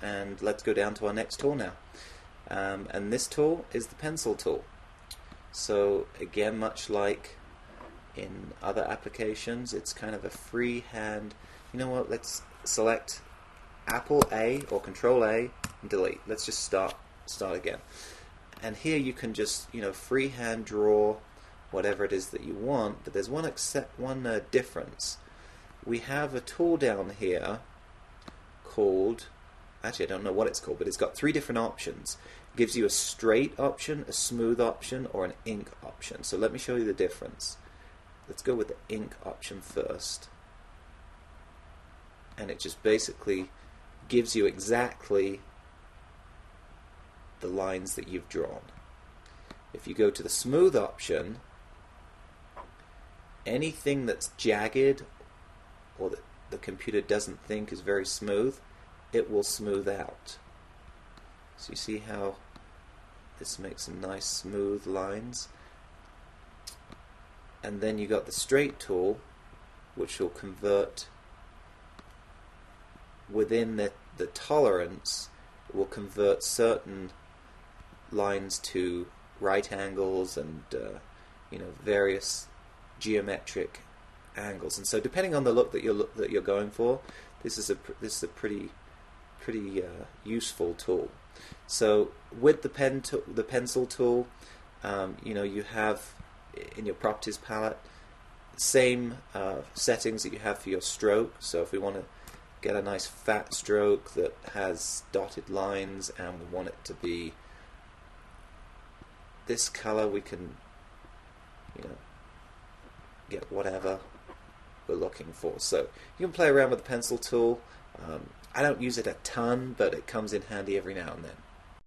and let's go down to our next tool now. And this tool is the pencil tool. So again, much like in other applications, it's kind of a freehand. You know what, let's select Apple A or Control A and delete. Let's just start again. And here you can just, freehand draw whatever it is that you want, but there's one difference. We have a tool down here called, actually I don't know what it's called, but it's got 3 different options. It gives you a straight option, a smooth option, or an ink option. So let me show you the difference. Let's go with the ink option first. And it just basically gives you exactly the lines that you've drawn. If you go to the smooth option, anything that's jagged or that the computer doesn't think is very smooth, it will smooth out. So you see how this makes some nice smooth lines. And then you got the straight tool, which will convert within the tolerance. It will convert certain lines to right angles and various geometric angles. And so depending on the look that you're going for, this is a pretty useful tool. So with the pencil tool, you have in your properties palette same settings that you have for your stroke. So if we want to get a nice fat stroke that has dotted lines and we want it to be this color, we can get whatever we're looking for. So you can play around with the pencil tool. I don't use it a ton, but it comes in handy every now and then.